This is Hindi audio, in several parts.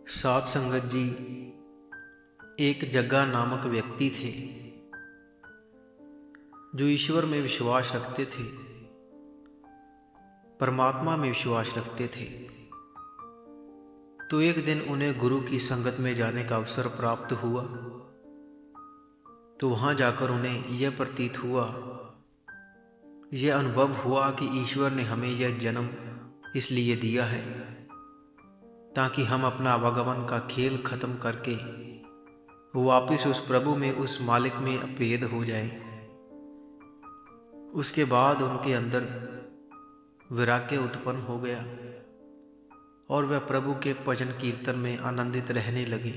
साध संगत जी, एक जग्गा नामक व्यक्ति थे जो ईश्वर में विश्वास रखते थे, परमात्मा में विश्वास रखते थे। तो एक दिन उन्हें गुरु की संगत में जाने का अवसर प्राप्त हुआ। तो वहाँ जाकर उन्हें यह प्रतीत हुआ, यह अनुभव हुआ कि ईश्वर ने हमें यह जन्म इसलिए दिया है ताकि हम अपना आवागमन का खेल खत्म करके वापिस उस प्रभु में, उस मालिक में अभेद हो जाए। उसके बाद उनके अंदर वैराग्य उत्पन्न हो गया और वह प्रभु के भजन कीर्तन में आनंदित रहने लगे,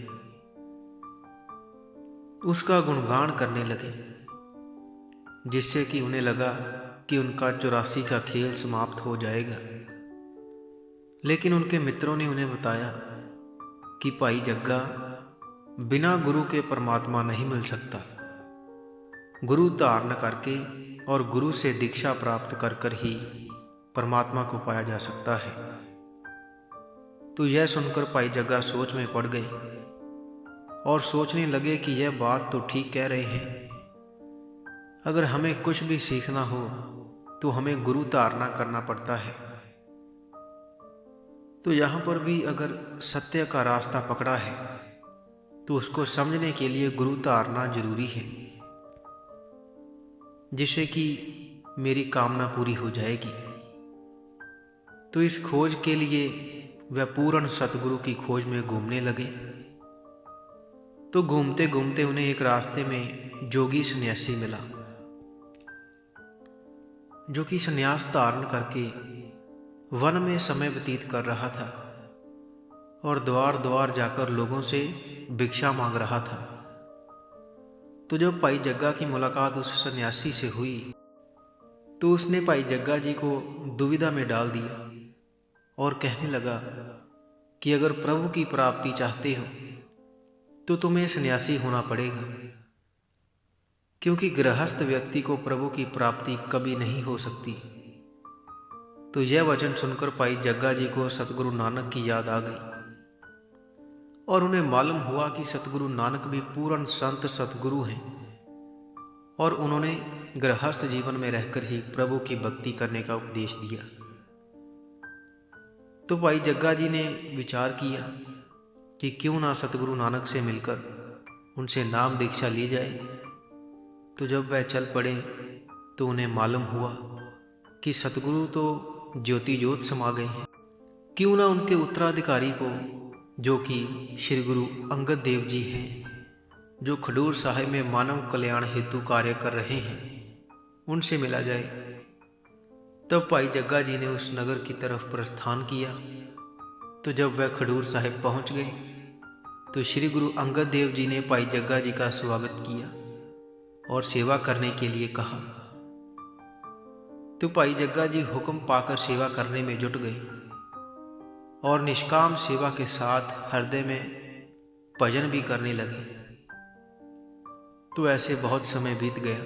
उसका गुणगान करने लगे, जिससे कि उन्हें लगा कि उनका 84 का खेल समाप्त हो जाएगा। लेकिन उनके मित्रों ने उन्हें बताया कि भाई जग्गा, बिना गुरु के परमात्मा नहीं मिल सकता। गुरु धारण करके और गुरु से दीक्षा प्राप्त कर कर ही परमात्मा को पाया जा सकता है। तो यह सुनकर भाई जग्गा सोच में पड़ गए और सोचने लगे कि यह बात तो ठीक कह रहे हैं। अगर हमें कुछ भी सीखना हो तो हमें गुरु धारणा करना पड़ता है। तो यहाँ पर भी अगर सत्य का रास्ता पकड़ा है तो उसको समझने के लिए गुरु धारणा जरूरी है, जिससे कि मेरी कामना पूरी हो जाएगी। तो इस खोज के लिए वह पूर्ण सतगुरु की खोज में घूमने लगे। तो घूमते घूमते उन्हें एक रास्ते में जोगी सन्यासी मिला, जो कि सन्यास धारण करके वन में समय व्यतीत कर रहा था और द्वार द्वार जाकर लोगों से भिक्षा मांग रहा था। तो जब भाई जग्गा की मुलाकात उस सन्यासी से हुई तो उसने भाई जग्गा जी को दुविधा में डाल दिया और कहने लगा कि अगर प्रभु की प्राप्ति चाहते हो तो तुम्हें सन्यासी होना पड़ेगा, क्योंकि गृहस्थ व्यक्ति को प्रभु की प्राप्ति कभी नहीं हो सकती। तो यह वचन सुनकर भाई जग्गा जी को सतगुरु नानक की याद आ गई और उन्हें मालूम हुआ कि सतगुरु नानक भी पूर्ण संत सतगुरु हैं और उन्होंने गृहस्थ जीवन में रहकर ही प्रभु की भक्ति करने का उपदेश दिया। तो भाई जग्गा जी ने विचार किया कि क्यों ना सतगुरु नानक से मिलकर उनसे नाम दीक्षा ली जाए। तो जब वह चल पड़े तो उन्हें मालूम हुआ कि सतगुरु तो ज्योति ज्योत समा गए हैं। क्यों ना उनके उत्तराधिकारी को, जो कि श्री गुरु अंगद देव जी हैं, जो खडूर साहिब में मानव कल्याण हेतु कार्य कर रहे हैं, उनसे मिला जाए। तब भाई जग्गा जी ने उस नगर की तरफ प्रस्थान किया। तो जब वह खडूर साहिब पहुंच गए तो श्री गुरु अंगद देव जी ने भाई जग्गा जी का स्वागत किया और सेवा करने के लिए कहा। तो भाई जग्गा जी हुक्म पाकर सेवा करने में जुट गए और निष्काम सेवा के साथ हृदय में भजन भी करने लगे। तो ऐसे बहुत समय बीत गया।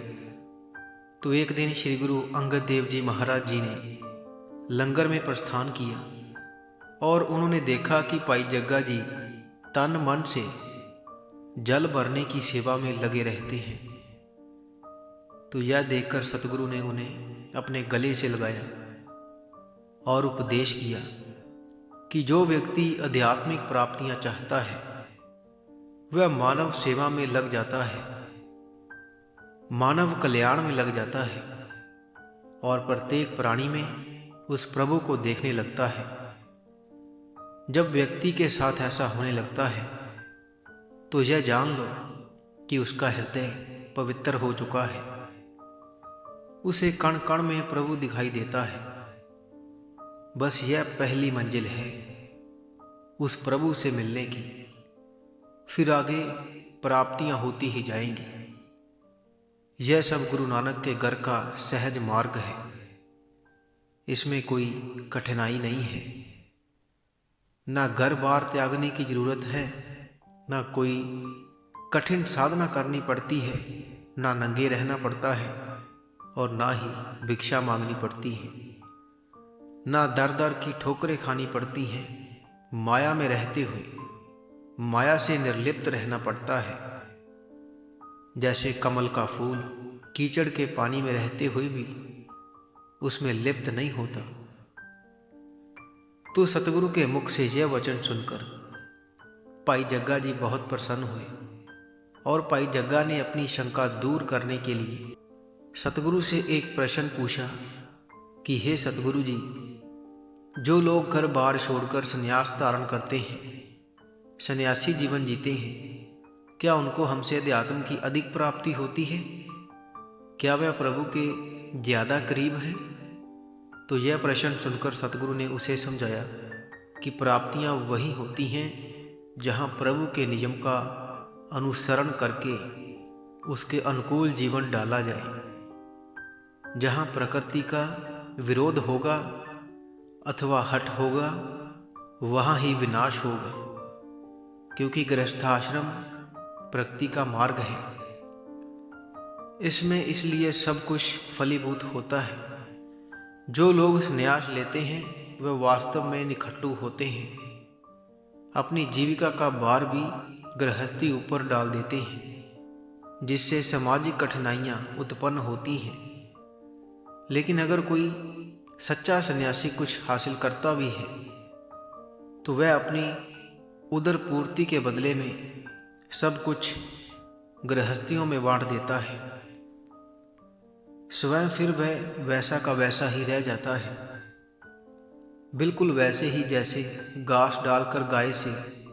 तो एक दिन श्री गुरु अंगद देव जी महाराज जी ने लंगर में प्रस्थान किया और उन्होंने देखा कि भाई जग्गा जी तन मन से जल भरने की सेवा में लगे रहते हैं। तो यह देखकर सतगुरु ने उन्हें अपने गले से लगाया और उपदेश किया कि जो व्यक्ति आध्यात्मिक प्राप्तियां चाहता है वह मानव सेवा में लग जाता है, मानव कल्याण में लग जाता है और प्रत्येक प्राणी में उस प्रभु को देखने लगता है। जब व्यक्ति के साथ ऐसा होने लगता है तो यह जान लो कि उसका हृदय पवित्र हो चुका है, उसे कण कण में प्रभु दिखाई देता है। बस यह पहली मंजिल है उस प्रभु से मिलने की, फिर आगे प्राप्तियां होती ही जाएंगी। यह सब गुरु नानक के घर का सहज मार्ग है, इसमें कोई कठिनाई नहीं है। ना घर बार त्यागने की जरूरत है, ना कोई कठिन साधना करनी पड़ती है, ना नंगे रहना पड़ता है और ना ही भिक्षा मांगनी पड़ती है, ना दर दर की ठोकरें खानी पड़ती हैं। माया में रहते हुए माया से निर्लिप्त रहना पड़ता है। जैसे कमल का फूल कीचड़ के पानी में रहते हुए भी उसमें लिप्त नहीं होता। तो सतगुरु के मुख से यह वचन सुनकर भाई जग्गा जी बहुत प्रसन्न हुए और भाई जग्गा ने अपनी शंका दूर करने के लिए सतगुरु से एक प्रश्न पूछा कि हे सतगुरु जी, जो लोग घर बार छोड़कर संन्यास धारण करते हैं, सन्यासी जीवन जीते हैं, क्या उनको हमसे अध्यात्म की अधिक प्राप्ति होती है? क्या वह प्रभु के ज़्यादा करीब है? तो यह प्रश्न सुनकर सतगुरु ने उसे समझाया कि प्राप्तियां वही होती हैं जहां प्रभु के नियम का अनुसरण करके उसके अनुकूल जीवन डाला जाए। जहां प्रकृति का विरोध होगा अथवा हट होगा, वहां ही विनाश होगा, क्योंकि गृहस्थाश्रम प्रकृति का मार्ग है। इसमें इसलिए सब कुछ फलीभूत होता है। जो लोग संन्यास लेते हैं वह वास्तव में निखट्टू होते हैं, अपनी जीविका का भार भी गृहस्थी ऊपर डाल देते हैं, जिससे सामाजिक कठिनाइयां उत्पन्न होती हैं। लेकिन अगर कोई सच्चा सन्यासी कुछ हासिल करता भी है तो वह अपनी उदर पूर्ति के बदले में सब कुछ गृहस्थियों में बांट देता है। स्वयं फिर वह वैसा का वैसा ही रह जाता है, बिल्कुल वैसे ही जैसे घास डालकर गाय से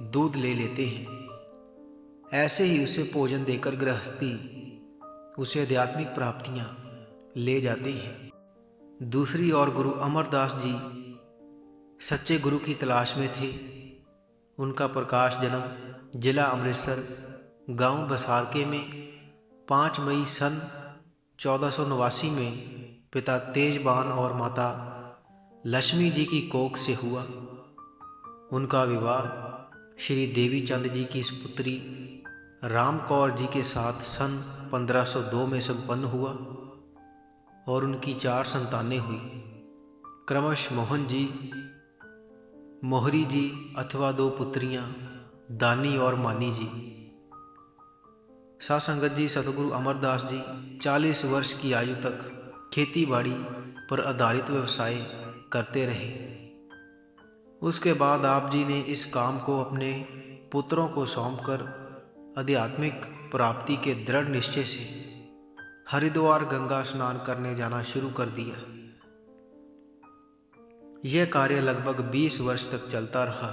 दूध ले लेते हैं। ऐसे ही उसे भोजन देकर गृहस्थी उसे आध्यात्मिक प्राप्तियां ले जाते हैं। दूसरी ओर गुरु अमरदास जी सच्चे गुरु की तलाश में थे। उनका प्रकाश जन्म जिला अमृतसर गांव बसारके में 5 मई सन 1489 में पिता तेजबान और माता लक्ष्मी जी की कोख से हुआ। उनका विवाह श्री देवी चंद जी की पुत्री राम कौर जी के साथ सन 1502 में संपन्न हुआ और उनकी 4 संतानें हुई, क्रमश मोहन जी, मोहरी जी अथवा 2 पुत्रियां दानी और मानी जी। सासंगत जी सतगुरु अमरदास जी 40 वर्ष की आयु तक खेती बाड़ी पर आधारित व्यवसाय करते रहे। उसके बाद आप जी ने इस काम को अपने पुत्रों को सौंपकर आध्यात्मिक प्राप्ति के दृढ़ निश्चय से हरिद्वार गंगा स्नान करने जाना शुरू कर दिया। यह कार्य लगभग 20 वर्ष तक चलता रहा।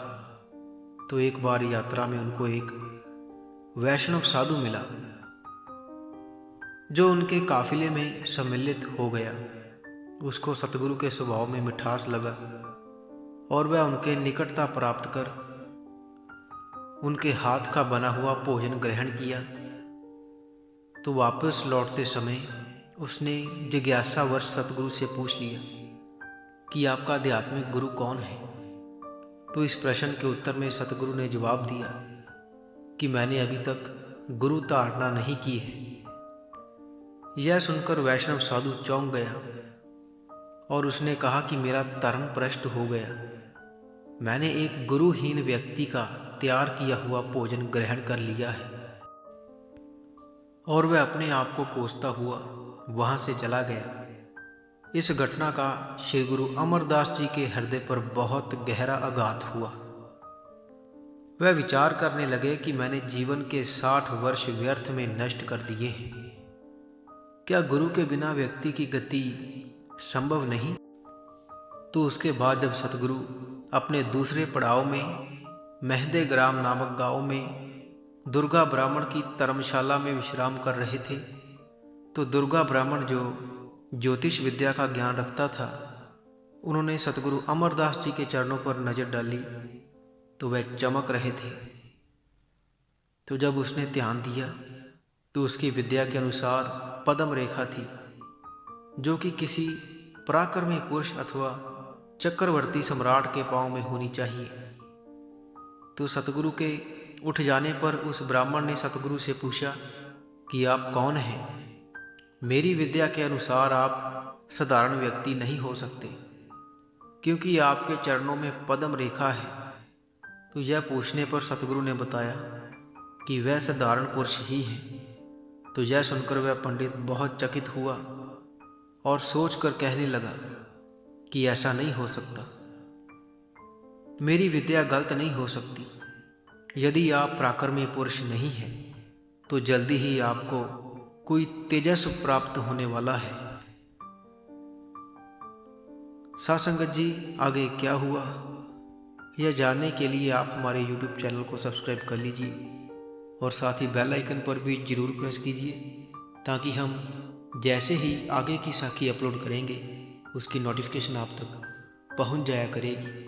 तो एक बार यात्रा में उनको एक वैष्णव साधु मिला जो उनके काफिले में सम्मिलित हो गया। उसको सतगुरु के स्वभाव में मिठास लगा और वह उनके निकटता प्राप्त कर उनके हाथ का बना हुआ भोजन ग्रहण किया। तो वापस लौटते समय उसने जिज्ञासावश सतगुरु से पूछ लिया कि आपका आध्यात्मिक गुरु कौन है? तो इस प्रश्न के उत्तर में सतगुरु ने जवाब दिया कि मैंने अभी तक गुरु धारणा नहीं की है। यह सुनकर वैष्णव साधु चौंक गया और उसने कहा कि मेरा धर्म भ्रष्ट हो गया। मैंने एक गुरुहीन व्यक्ति का तैयार किया हुआ भोजन ग्रहण कर लिया है। और वह अपने आप को कोसता हुआ वहां से चला गया। इस घटना का श्री गुरु अमरदास जी के हृदय पर बहुत गहरा आघात हुआ। वह विचार करने लगे कि मैंने जीवन के 60 वर्ष व्यर्थ में नष्ट कर दिए हैं। क्या गुरु के बिना व्यक्ति की गति संभव नहीं? तो उसके बाद जब सतगुरु अपने दूसरे पड़ाव में मेहदे ग्राम नामक गांव में दुर्गा ब्राह्मण की धर्मशाला में विश्राम कर रहे थे, तो दुर्गा ब्राह्मण जो ज्योतिष विद्या का ज्ञान रखता था, उन्होंने सतगुरु अमरदास जी के चरणों पर नजर डाली तो वह चमक रहे थे। तो जब उसने ध्यान दिया तो उसकी विद्या के अनुसार पद्म रेखा थी, जो कि किसी पराक्रमी पुरुष अथवा चक्रवर्ती सम्राट के पांव में होनी चाहिए। तो सतगुरु के उठ जाने पर उस ब्राह्मण ने सतगुरु से पूछा कि आप कौन हैं? मेरी विद्या के अनुसार आप साधारण व्यक्ति नहीं हो सकते, क्योंकि आपके चरणों में पद्म रेखा है। तो यह पूछने पर सतगुरु ने बताया कि वह साधारण पुरुष ही है। तो यह सुनकर वह पंडित बहुत चकित हुआ और सोचकर कहने लगा कि ऐसा नहीं हो सकता, मेरी विद्या गलत नहीं हो सकती। यदि आप प्राक्रमी पुरुष नहीं हैं तो जल्दी ही आपको कोई तेजस्व प्राप्त होने वाला है। सासंगत जी, आगे क्या हुआ यह जानने के लिए आप हमारे YouTube चैनल को सब्सक्राइब कर लीजिए और साथ ही बेल आइकन पर भी जरूर प्रेस कीजिए, ताकि हम जैसे ही आगे की साखी अपलोड करेंगे उसकी नोटिफिकेशन आप तक पहुंच जाया करेगी।